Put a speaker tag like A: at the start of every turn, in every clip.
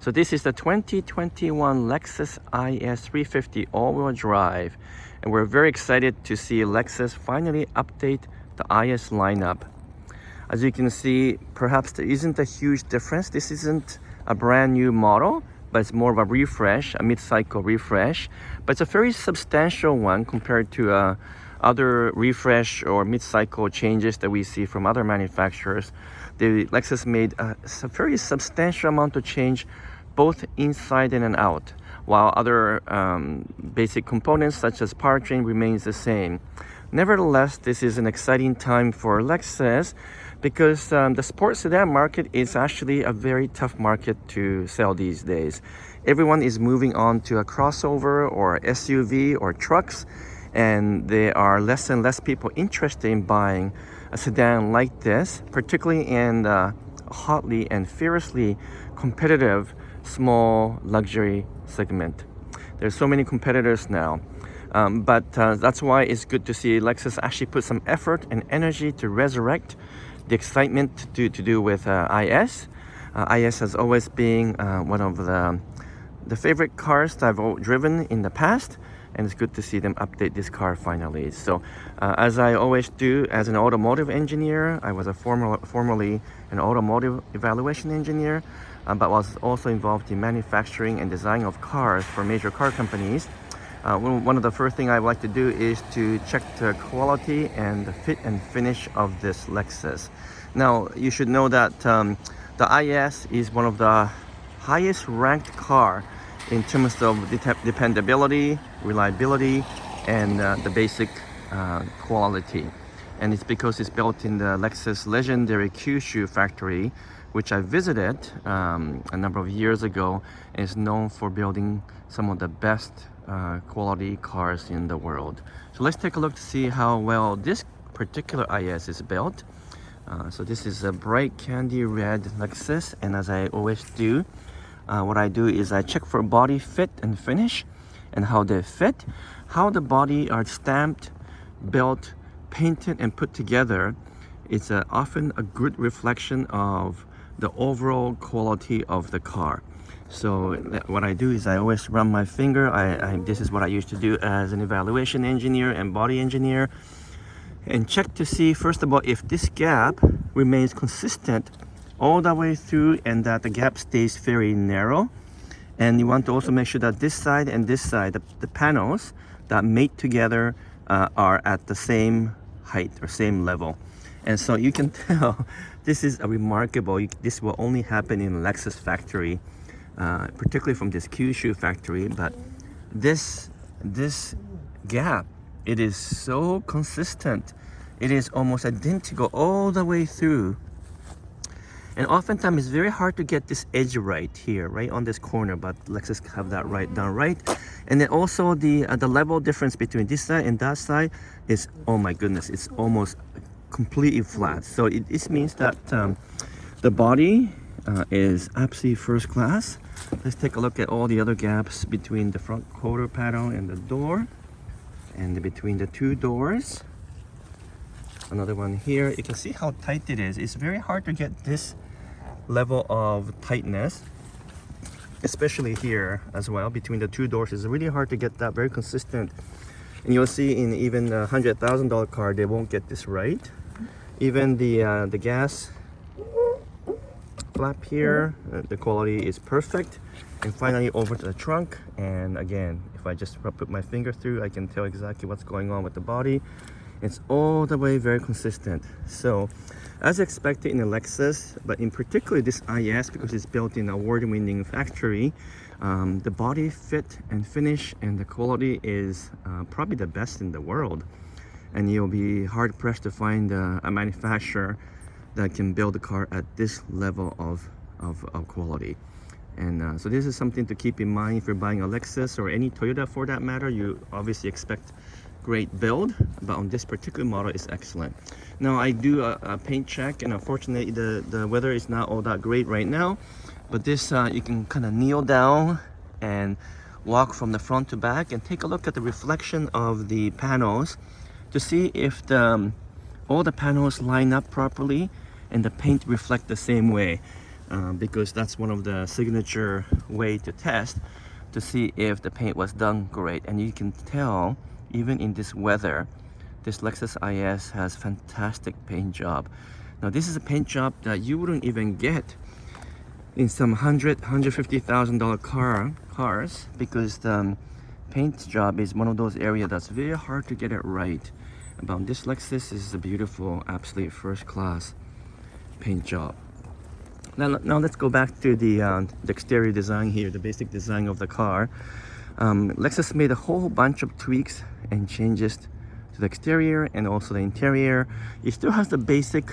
A: So this is the 2021 Lexus IS 350 all-wheel drive, and we're very excited to see Lexus finally update the IS lineup. As you can see, perhaps there isn't a huge difference. This isn't a brand new model, but it's more of a refresh, a mid-cycle refresh. But it's a very substantial one compared to other refresh or mid-cycle changes that we see from other manufacturers. The Lexus made a very substantial amount of change both inside and out, while other basic components such as powertrain remains the same. Nevertheless, this is an exciting time for Lexus because the sports sedan market is actually a very tough market to sell these days. Everyone is moving on to a crossover or SUV or trucks, and there are less and less people interested in buying a sedan like this, particularly in the hotly and fiercely competitive small luxury segment. There's so many competitors now, but that's why it's good to see Lexus actually put some effort and energy to resurrect the excitement to do with IS. IS has always been one of the favorite cars that I've driven in the past, and it's good to see them update this car finally. So as I always do as an automotive engineer, I was formerly an automotive evaluation engineer, but was also involved in manufacturing and design of cars for major car companies. One of the first things I like to do is to check the quality and the fit and finish of this Lexus. Now, you should know that the IS is one of the highest ranked car in terms of dependability, reliability, and the basic quality. And it's because it's built in the Lexus legendary Kyushu factory, which I visited a number of years ago, and is known for building some of the best quality cars in the world. So let's take a look to see how well this particular IS is built. So this is a bright candy red Lexus, and as I always do, what I do is I check for body fit and finish and how they fit. How the body are stamped, built, painted, and put together is often a good reflection of the overall quality of the car. So what I do is I always run my finger. This is what I used to do as an evaluation engineer and body engineer, and check to see first of all if this gap remains consistent all the way through and that the gap stays very narrow. And you want to also make sure that this side and this side, the panels that mate together are at the same height or same level. And so you can tell this is a remarkable, this will only happen in Lexus factory, particularly from this Kyushu factory. But this gap, it is so consistent. It is almost identical all the way through. And oftentimes it's very hard to get this edge right here, right on this corner, but Lexus have that done right. And then also the level difference between this side and that side is, oh my goodness, it's almost completely flat. So it means that the body is absolutely first class. Let's take a look at all the other gaps between the front quarter panel and the door, and between the two doors. Another one here. You can see how tight it is. It's very hard to get this level of tightness, especially here as well between the two doors. It's really hard to get that very consistent, and you'll see in even a $100,000 car they won't get this right. Even the gas flap here, the quality is perfect. And finally over to the trunk, and again, if I just put my finger through, I can tell exactly what's going on with the body. It's all the way very consistent. So as expected in a Lexus, but in particular this IS, because it's built in an award-winning factory, the body fit and finish and the quality is probably the best in the world. And you'll be hard-pressed to find a manufacturer that can build a car at this level of quality. And so this is something to keep in mind if you're buying a Lexus or any Toyota for that matter. You obviously expect great build, but on this particular model is excellent. Now I do a paint check, and unfortunately the weather is not all that great right now, but this you can kind of kneel down and walk from the front to back and take a look at the reflection of the panels to see if all the panels line up properly and the paint reflect the same way. because that's one of the signature way to test to see if the paint was done great. And you can tell even in this weather, this Lexus IS has fantastic paint job. Now this is a paint job that you wouldn't even get in some $150,000 cars, because the paint job is one of those areas that's very hard to get it right. But this Lexus is a beautiful, absolute first class paint job. Now let's go back to the exterior design here, the basic design of the car. Lexus made a whole bunch of tweaks and changes to the exterior and also the interior. It still has the basic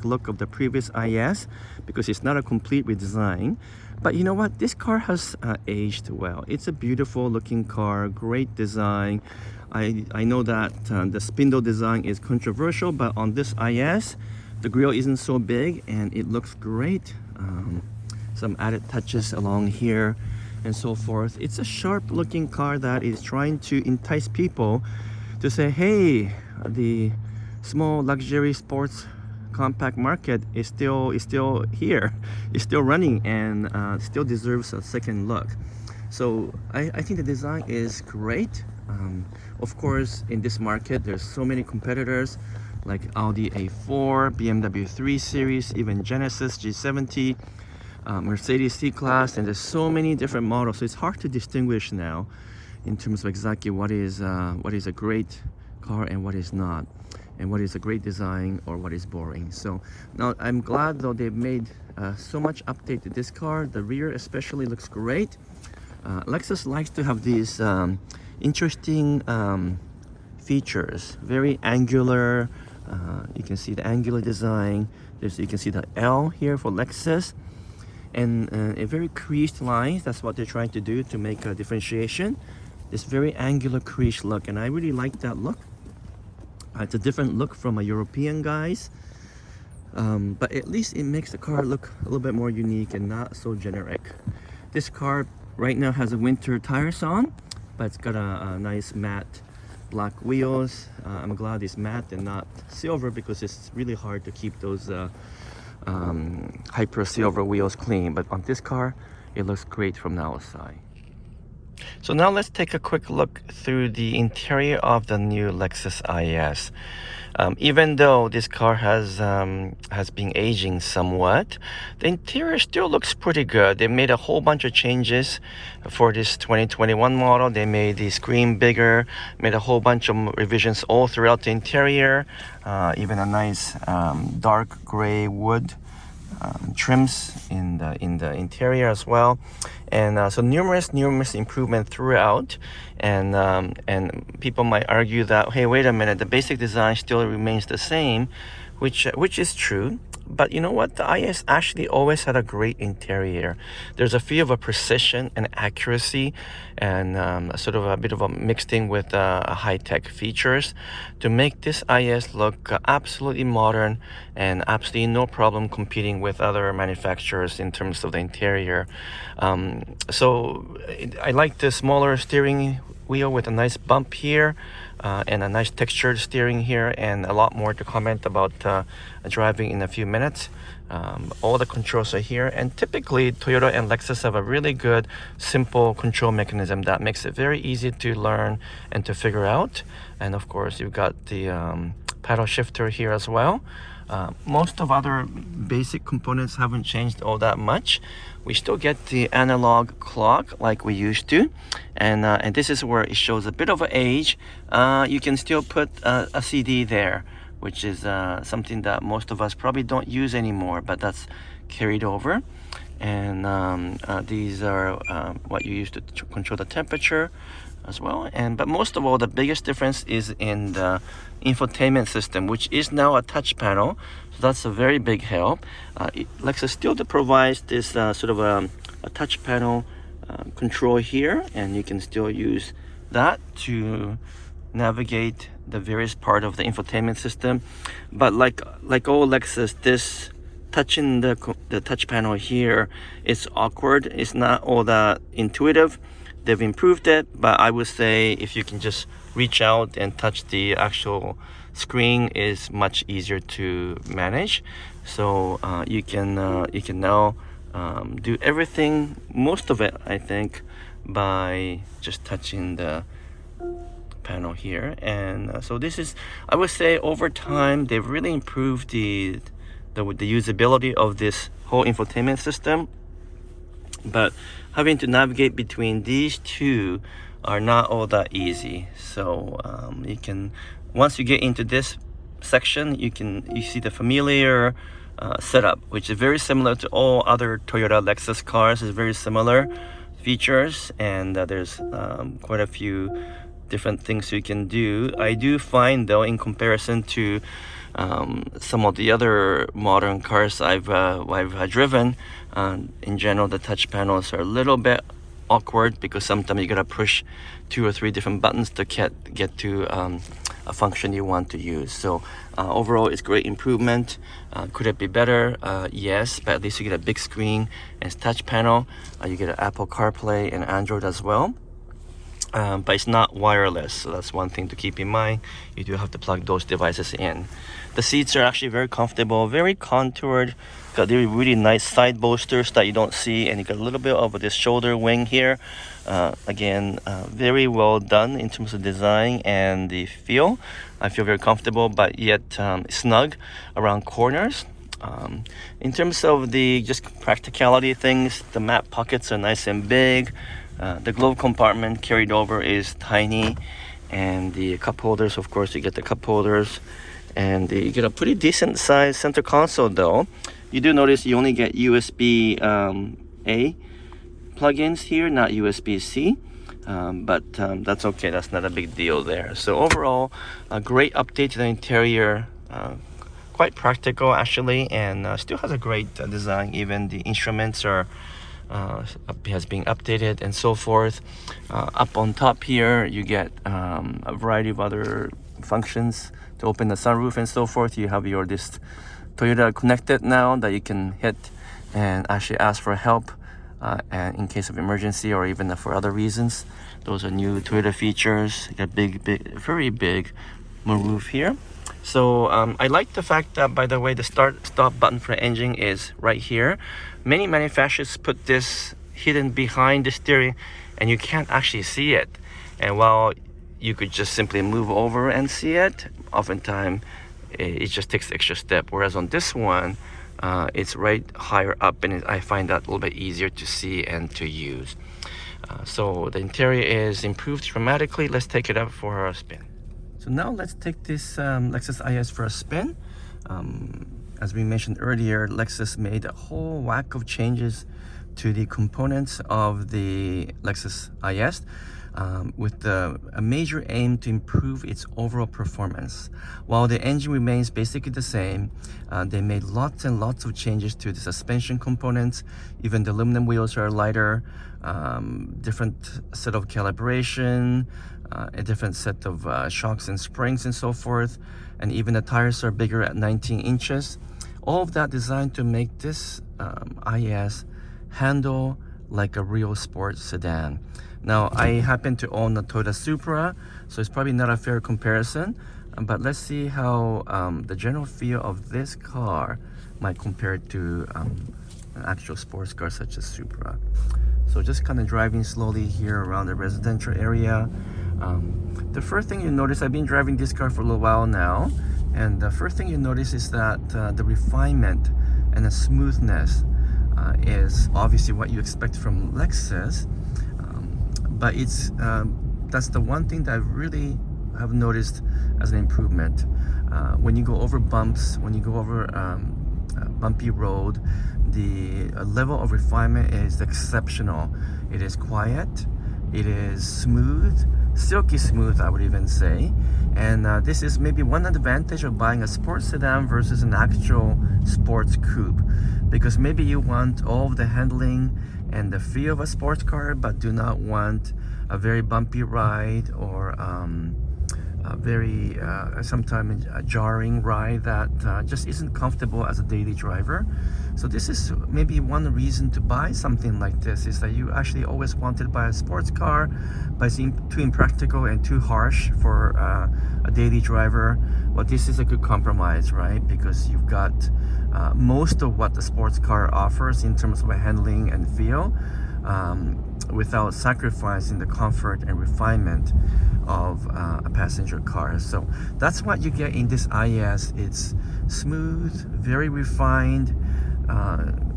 A: look of the previous IS because it's not a complete redesign. But you know what? This car has aged well. It's a beautiful looking car, great design. I know that the spindle design is controversial, but on this IS, the grille isn't so big and it looks great. Some added touches along here and so forth. It's a sharp looking car that is trying to entice people to say, hey, the small luxury sports compact market is still here, is still running, and still deserves a second look. So I think the design is great. Of course, in this market there's so many competitors like Audi A4, BMW 3 Series, even Genesis G70, Mercedes C-Class, and there's so many different models. So it's hard to distinguish now in terms of exactly what is a great car and what is not, and what is a great design or what is boring. So now I'm glad though they've made so much update to this car. The rear especially looks great. Lexus likes to have these interesting features, very angular. You can see the angular design. You can see the L here for Lexus, and a very creased line. That's what they're trying to do to make a differentiation. This very angular crease look, and I really like that look. It's a different look from a European guys, but at least it makes the car look a little bit more unique and not so generic. This car right now has a winter tires on, but it's got a nice matte black wheels. I'm glad it's matte and not silver because it's really hard to keep those hyper silver wheels clean. But on this car, it looks great from the outside. So now let's take a quick look through the interior of the new Lexus IS. Even though this car has been aging somewhat, the interior still looks pretty good. They made a whole bunch of changes for this 2021 model. They made the screen bigger, made a whole bunch of revisions all throughout the interior, even a nice dark gray wood trims in the interior as well, and so numerous improvement throughout. And people might argue that, hey, wait a minute, the basic design still remains the same, which is true. But you know what? The IS actually always had a great interior. There's a feel of a precision and accuracy, and sort of a bit of a mixed in with high-tech features to make this IS look absolutely modern and absolutely no problem competing with other manufacturers in terms of the interior. I like the smaller steering wheel with a nice bump here, and a nice textured steering here, and a lot more to comment about driving in a few minutes. All the controls are here, and typically Toyota and Lexus have a really good simple control mechanism that makes it very easy to learn and to figure out. And of course you've got the paddle shifter here as well. Most of other basic components haven't changed all that much. We still get the analog clock like we used to, and this is where it shows a bit of an age. You can still put a CD there, which is something that most of us probably don't use anymore, but that's carried over. And these are what you use to control the temperature as well. But most of all, the biggest difference is in the infotainment system, which is now a touch panel. So that's a very big help. Lexus still provides this sort of a touch panel control here, and you can still use that to navigate the various part of the infotainment system. But like all Lexus, this touching the touch panel here is awkward. It's not all that intuitive. They've improved it, but I would say if you can just reach out and touch the actual screen, is much easier to manage. So you can now do everything, most of it I think, by just touching the panel here. And so this is, I would say, over time they've really improved the usability of this whole infotainment system. But having to navigate between these two are not all that easy. So you can, once you get into this section, you see the familiar setup, which is very similar to all other Toyota Lexus cars. It's very similar features, and there's quite a few different things you can do. I do find, though, in comparison to some of the other modern cars I've driven, in general the touch panels are a little bit awkward, because sometimes you gotta push 2 or 3 different buttons to get to a function you want to use. So overall, it's great improvement. Could it be better? Yes, but at least you get a big screen and touch panel. You get an Apple CarPlay and Android as well. But it's not wireless, so that's one thing to keep in mind. You do have to plug those devices in. The seats are actually very comfortable, very contoured. Got the really nice side bolsters that you don't see, and you got a little bit of this shoulder wing here. Again, very well done in terms of design and the feel. I feel very comfortable, but yet snug around corners. In terms of the just practicality things, the map pockets are nice and big. The glove compartment carried over is tiny, and the cup holders, of course, you get the cup holders, and you get a pretty decent size center console. Though you do notice you only get USB A plugins here, not USB-C, but that's okay. That's not a big deal there. So overall, a great update to the interior. Quite practical actually, and still has a great design. Even the instruments are has been updated and so forth. Up on top here you get a variety of other functions to open the sunroof and so forth. You have your this Toyota Connected now that you can hit and actually ask for help and in case of emergency, or even for other reasons. Those are new Toyota features. You got big, very big moonroof here. So I like the fact that, by the way, the stop button for engine is right here. Many manufacturers put this hidden behind the steering and you can't actually see it. And while you could just simply move over and see it, oftentimes it just takes the extra step. Whereas on this one, it's right higher up, and I find that a little bit easier to see and to use. So the interior is improved dramatically. Let's take it up for a spin. So now let's take this Lexus IS for a spin. As we mentioned earlier, Lexus made a whole whack of changes to the components of the Lexus IS with a major aim to improve its overall performance. While the engine remains basically the same, they made lots and lots of changes to the suspension components. Even the aluminum wheels are lighter, different set of calibration, a different set of shocks and springs and so forth, and even the tires are bigger at 19 inches. All of that designed to make this IS handle like a real sports sedan. Now, I happen to own a Toyota Supra, so it's probably not a fair comparison, but let's see how the general feel of this car might compare to an actual sports car such as Supra. So just kind of driving slowly here around the residential area. The first thing you notice, I've been driving this car for a little while now, and the first thing you notice is that the refinement and the smoothness is obviously what you expect from Lexus, but it's that's the one thing that I really have noticed as an improvement. When you go over bumps, when you go over bumpy road, the level of refinement is exceptional. It is quiet, it is smooth, silky smooth, I would even say. And this is maybe one advantage of buying a sports sedan versus an actual sports coupe, because maybe you want all of the handling and the feel of a sports car, but do not want a very bumpy ride or a very sometimes a jarring ride that just isn't comfortable as a daily driver. So this is maybe one reason to buy something like this, is that you actually always wanted to buy a sports car, but it seemed too impractical and too harsh for a daily driver. Well, this is a good compromise, right? Because you've got most of what the sports car offers in terms of handling and feel, without sacrificing the comfort and refinement of a passenger car. So that's what you get in this IS. It's smooth, very refined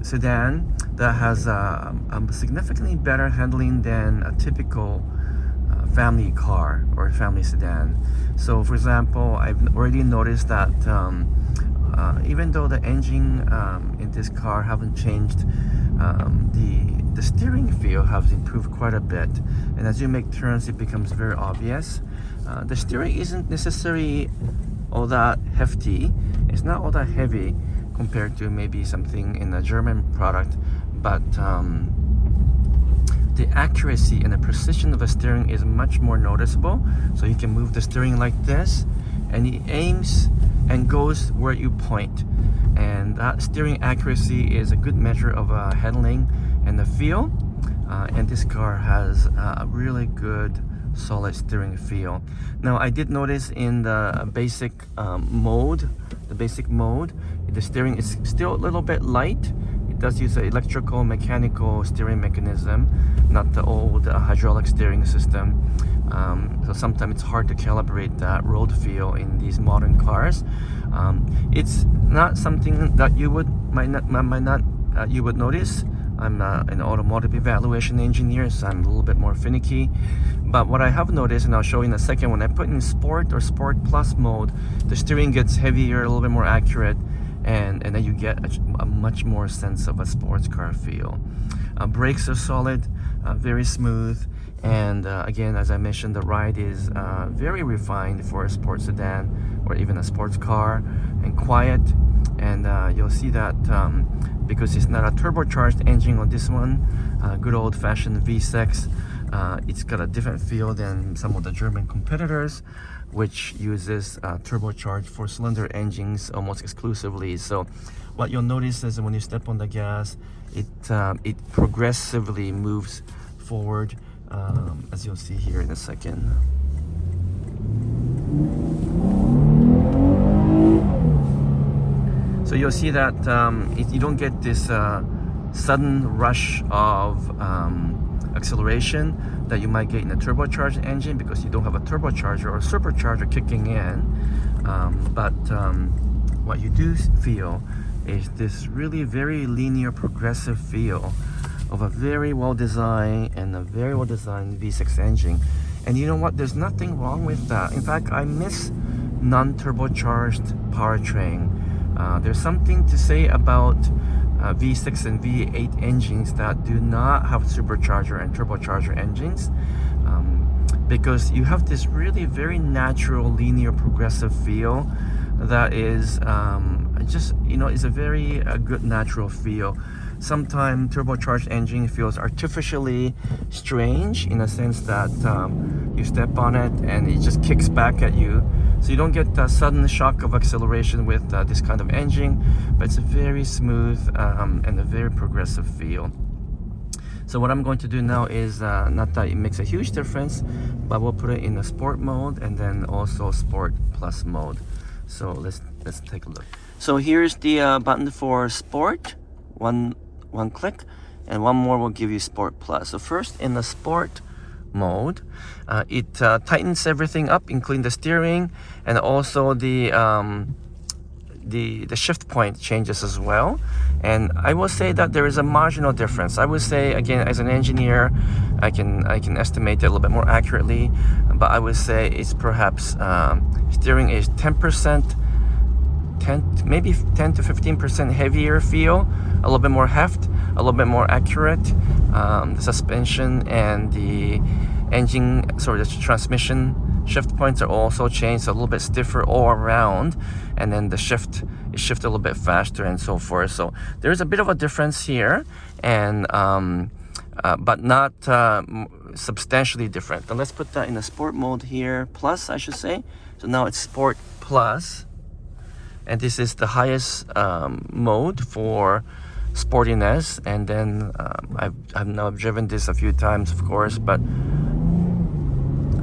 A: sedan that has a significantly better handling than a typical family car or family sedan. So for example, I've already noticed that even though the engine in this car haven't changed, the steering feel has improved quite a bit, and as you make turns it becomes very obvious. The steering isn't necessarily all that hefty, it's not all that heavy compared to maybe something in a German product, but the accuracy and the precision of the steering is much more noticeable. So you can move the steering like this and it aims and goes where you point, and that steering accuracy is a good measure of handling and the feel. And this car has a really good solid steering feel. Now I did notice in the basic mode, the steering is still a little bit light. It does use an electrical mechanical steering mechanism, not the old hydraulic steering system. So sometimes it's hard to calibrate that road feel in these modern cars. It's not something that you would you would notice. I'm an automotive evaluation engineer, so I'm a little bit more finicky. But what I have noticed, and I'll show you in a second, when I put in Sport or Sport Plus mode, the steering gets heavier, a little bit more accurate, and then you get a much more sense of a sports car feel. Brakes are solid, very smooth, and again, as I mentioned, the ride is very refined for a sports sedan or even a sports car, and quiet. And you'll see that because it's not a turbocharged engine on this one, good old-fashioned V6, it's got a different feel than some of the German competitors, which uses turbocharged four-cylinder engines almost exclusively. So what you'll notice is when you step on the gas, it progressively moves forward, as you'll see here in a second. So you'll see that you don't get this sudden rush of acceleration that you might get in a turbocharged engine, because you don't have a turbocharger or a supercharger kicking in. But what you do feel is this really very linear progressive feel of a very well designed V6 engine. And you know what, there's nothing wrong with that. In fact, I miss non-turbocharged powertrain. There's something to say about V6 and V8 engines that do not have supercharger and turbocharger engines, because you have this really very natural linear progressive feel that is just, you know, is a very good natural feel. Sometimes turbocharged engine feels artificially strange in a sense that you step on it and it just kicks back at you. So you don't get the sudden shock of acceleration with this kind of engine, but it's a very smooth and a very progressive feel. So what I'm going to do now is, not that it makes a huge difference, but we'll put it in the Sport mode and then also Sport Plus mode. So let's take a look. So here's the button for Sport. One click, and one more will give you Sport Plus. So first, in the Sport mode, it tightens everything up, including the steering, and also the shift point changes as well. And I will say that there is a marginal difference. I would say, again, as an engineer, I can estimate it a little bit more accurately, but I would say it's perhaps steering is 10%, maybe 10 to 15% heavier feel, a little bit more heft, a little bit more accurate. The suspension and the the transmission shift points are also changed, a little bit stiffer all around, and then the shift a little bit faster and so forth. So there's a bit of a difference here, and but not substantially different. Now let's put that in the Sport mode here, Plus I should say. So now it's Sport Plus, and this is the highest mode for sportiness. And then I've now driven this a few times, of course, but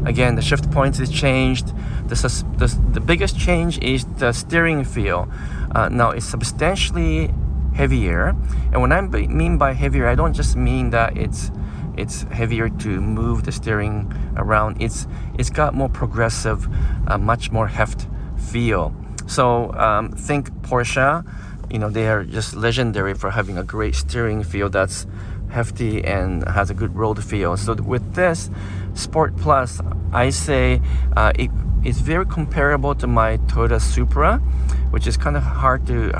A: Again, the shift points is changed. The biggest change is the steering feel. Now it's substantially heavier, and when I mean by heavier, I don't just mean that it's heavier to move the steering around. It's got more progressive, much more heft feel. So think Porsche. They are just legendary for having a great steering feel that's hefty and has a good road feel. So with this Sport Plus, I say it's very comparable to my Toyota Supra, which is kind of hard to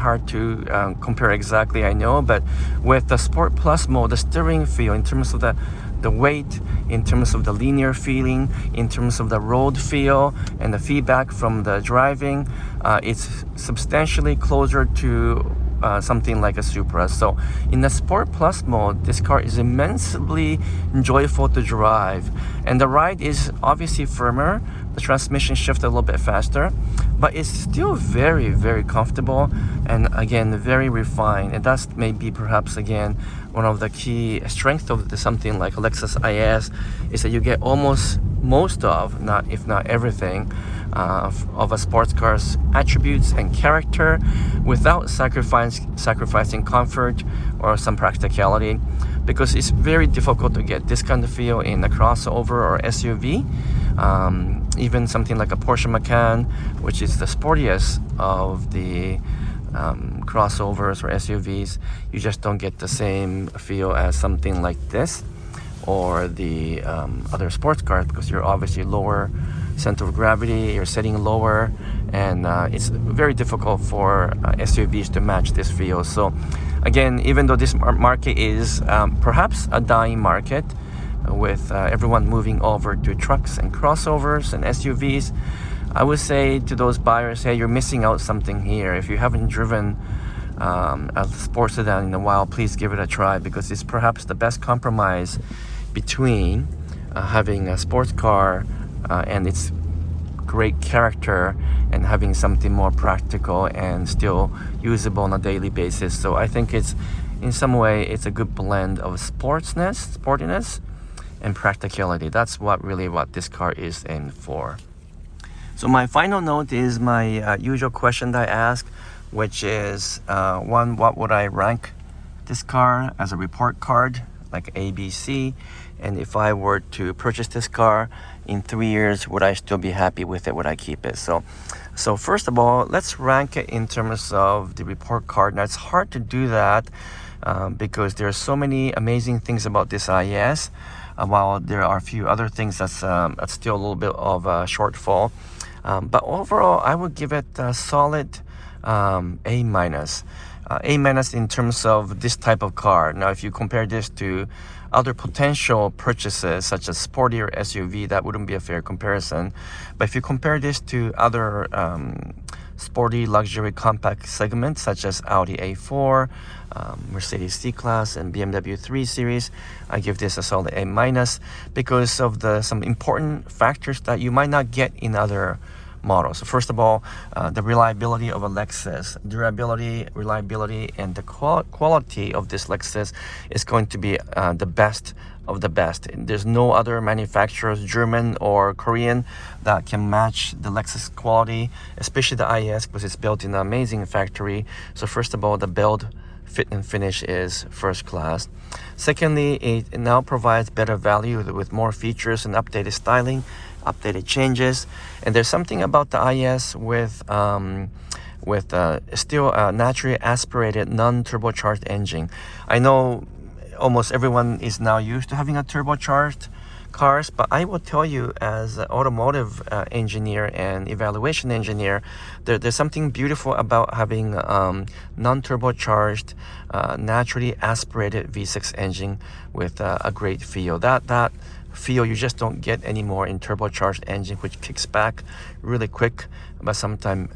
A: compare exactly, I know. But with the Sport Plus mode, the steering feel in terms of the weight, in terms of the linear feeling, in terms of the road feel and the feedback from the driving, it's substantially closer to something like a Supra. So in the Sport Plus mode, this car is immensely enjoyable to drive, and the ride is obviously firmer. The transmission shifts a little bit faster, but it's still very, very comfortable, and again, very refined. And that's maybe perhaps again one of the key strengths of something like a Lexus IS, is that you get almost most of, if not everything, of a sports car's attributes and character without sacrificing comfort or some practicality, because it's very difficult to get this kind of feel in a crossover or SUV. Even something like a Porsche Macan, which is the sportiest of the crossovers or SUVs, you just don't get the same feel as something like this or the other sports cars, because you're obviously lower center of gravity, you're setting lower, and it's very difficult for SUVs to match this feel. So again, even though this market is perhaps a dying market, with everyone moving over to trucks and crossovers and SUVs, I would say to those buyers, hey, you're missing out something here. If you haven't driven a sports sedan in a while, please give it a try, because it's perhaps the best compromise between having a sports car and its great character, and having something more practical and still usable on a daily basis. So I think it's, in some way, it's a good blend of sportiness and practicality. That's what this car is aimed for. So my final note is my usual question that I ask, which is one, what would I rank this car as a report card, like A, B, C? And if I were to purchase this car in 3 years, would I still be happy with it? Would I keep it? So first of all, let's rank it in terms of the report card. Now, it's hard to do that because there are so many amazing things about this IS, while there are a few other things that's still a little bit of a shortfall. But overall, I would give it a solid A minus. A minus in terms of this type of car. Now, if you compare this to other potential purchases such as sportier SUV, that wouldn't be a fair comparison. But if you compare this to other sporty luxury compact segments such as Audi A4, Mercedes C-Class, and BMW 3 Series, I give this a solid A minus, because of some important factors that you might not get in other models. So first of all, the reliability of a Lexus, durability, reliability, and the quality of this Lexus is going to be the best of the best. There's no other manufacturers, German or Korean, that can match the Lexus quality, especially the IS, because it's built in an amazing factory. So first of all, the build, fit, and finish is first class. Secondly, it now provides better value with more features and updated styling, updated changes. And there's something about the IS with still a naturally aspirated non-turbocharged engine. I know almost everyone is now used to having a turbocharged cars, but I will tell you, as an automotive engineer and evaluation engineer, there's something beautiful about having non-turbocharged, naturally aspirated V6 engine with a great feel. That feel you just don't get anymore in turbocharged engine, which kicks back really quick, but sometimes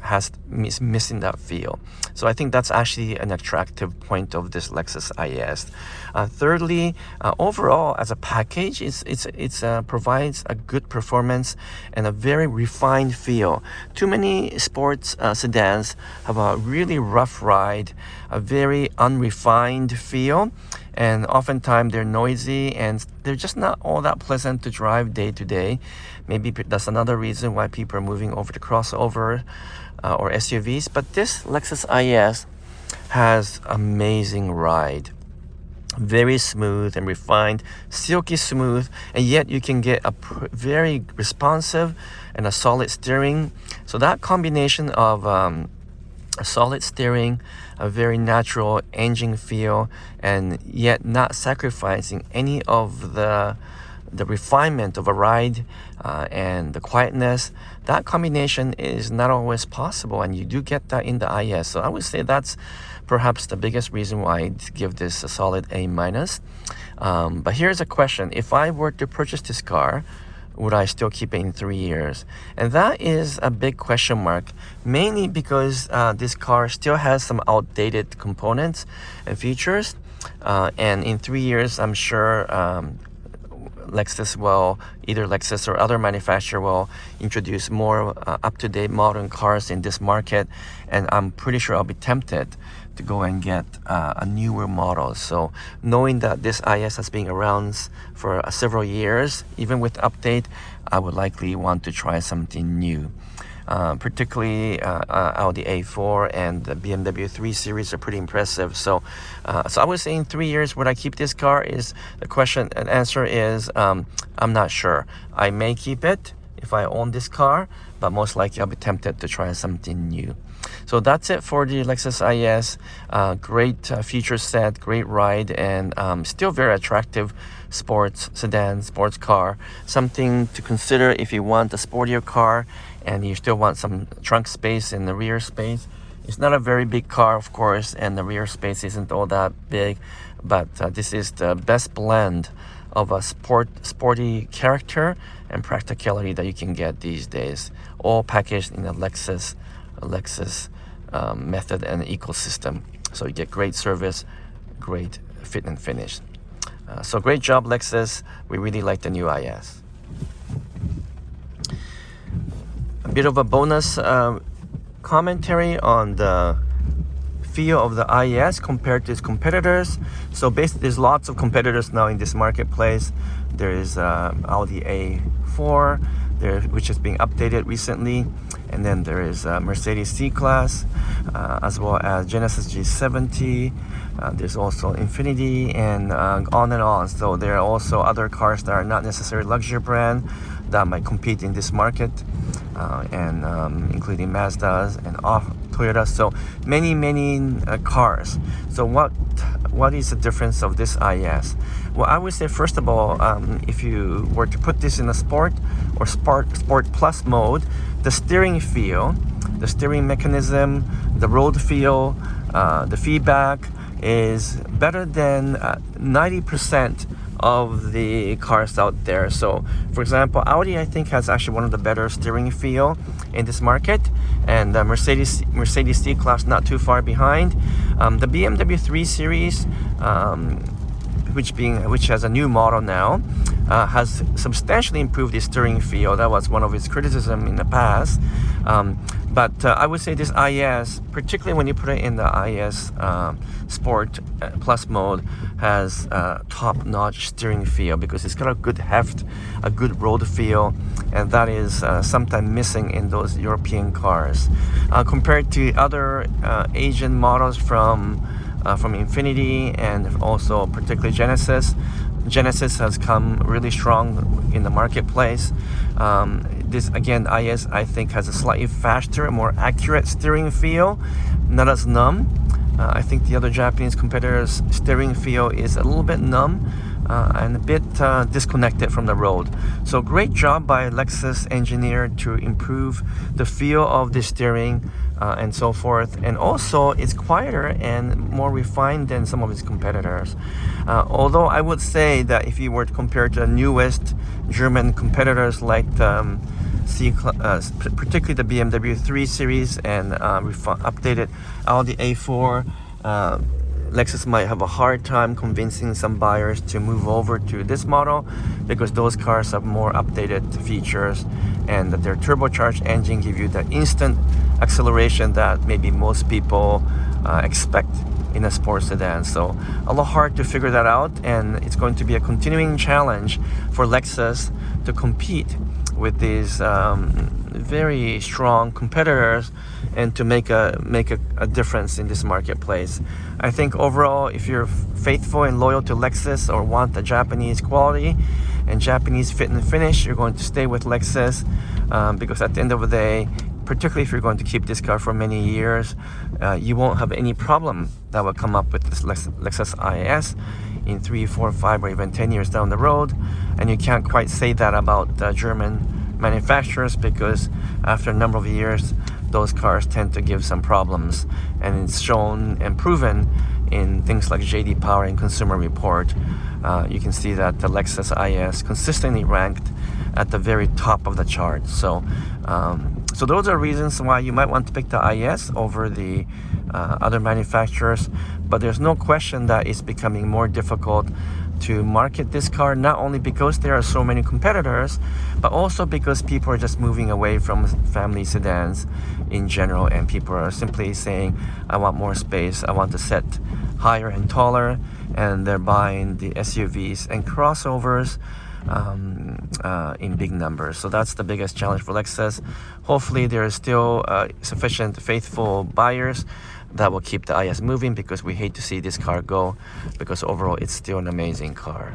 A: is missing that feel. So I think that's actually an attractive point of this Lexus IS. Thirdly, overall as a package, it provides a good performance and a very refined feel. Too many sports sedans have a really rough ride, a very unrefined feel, and oftentimes they're noisy and they're just not all that pleasant to drive day to day. Maybe that's another reason why people are moving over to crossover or SUVs. But this Lexus IS has amazing ride. Very smooth and refined, silky smooth, and yet you can get a very responsive and a solid steering. So that combination of a solid steering, a very natural engine feel, and yet not sacrificing any of the refinement of a ride and the quietness, that combination is not always possible, and you do get that in the IS. So I would say that's perhaps the biggest reason why I'd give this a solid A minus. But here's a question: if I were to purchase this car, would I still keep it in 3 years? And that is a big question mark, mainly because this car still has some outdated components and features. And in 3 years, I'm sure Lexus will, either Lexus or other manufacturer will introduce more up-to-date modern cars in this market. And I'm pretty sure I'll be tempted to go and get a newer model. So knowing that this IS has been around for several years, even with update, I would likely want to try something new. Particularly AWD A4 and the BMW 3 Series are pretty impressive. So I would say in 3 years, would I keep this car? Is the question and answer is I'm not sure. I may keep it if I own this car, but most likely I'll be tempted to try something new. So that's it for the Lexus IS. Great feature set, great ride, and still very attractive sports sedan, sports car. Something to consider if you want a sportier car and you still want some trunk space in the rear space. It's not a very big car, of course, and the rear space isn't all that big, but this is the best blend of a sporty character and practicality that you can get these days, all packaged in a Lexus method and ecosystem. So you get great service, great fit and finish. So great job, Lexus. We really like the new IS. A bit of a bonus commentary on the feel of the IS compared to its competitors. So basically, there's lots of competitors now in this marketplace. There is AWD A4, which is being updated recently, and then there is Mercedes C-Class, as well as Genesis G70. There's also Infiniti, and on and on. So there are also other cars that are not necessarily luxury brand that might compete in this market, and including Mazdas and Toyota. So many cars. So what is the difference of this IS? Well, I would say, first of all, if you were to put this in a sport or sport plus mode, the steering feel, the steering mechanism, the road feel, the feedback is better than 90% of the cars out there. So for example, Audi, I think, has actually one of the better steering feel in this market, and Mercedes C-Class not too far behind. The BMW 3 Series, which has a new model now, has substantially improved its steering feel. That was one of its criticism in the past. But I would say this IS, particularly when you put it in the IS Sport Plus mode, has top-notch steering feel because it's got a good heft, a good road feel, and that is sometimes missing in those European cars. Compared to other Asian models from Infiniti and also particularly Genesis. Genesis has come really strong in the marketplace. This, again, IS, I think, has a slightly faster, more accurate steering feel, not as numb. I think the other Japanese competitors' steering feel is a little bit numb and a bit disconnected from the road. So great job by Lexus engineer to improve the feel of the steering and so forth. And also it's quieter and more refined than some of its competitors. Although I would say that if you were to compare to the newest German competitors like particularly the BMW 3 Series and updated Audi A4, Lexus might have a hard time convincing some buyers to move over to this model because those cars have more updated features, and that their turbocharged engine give you that instant acceleration that maybe most people expect in a sports sedan. So a lot hard to figure that out, and it's going to be a continuing challenge for Lexus to compete with these very strong competitors and to make a difference in this marketplace. I think overall, if you're faithful and loyal to Lexus or want the Japanese quality and Japanese fit and finish, you're going to stay with Lexus, because at the end of the day, particularly if you're going to keep this car for many years, you won't have any problem that will come up with this Lexus IS in 3, 4, 5, or even 10 years down the road. And you can't quite say that about German manufacturers, because after a number of years, those cars tend to give some problems. And it's shown and proven in things like JD Power and Consumer Report. You can see that the Lexus IS consistently ranked at the very top of the chart. So those are reasons why you might want to pick the IS over the other manufacturers. But there's no question that it's becoming more difficult to market this car, not only because there are so many competitors, but also because people are just moving away from family sedans in general, and people are simply saying, I want more space, I want to set higher and taller, and they're buying the SUVs and crossovers in big numbers. So that's the biggest challenge for Lexus. Hopefully there is still sufficient faithful buyers that will keep the IS moving, because we hate to see this car go, because overall it's still an amazing car.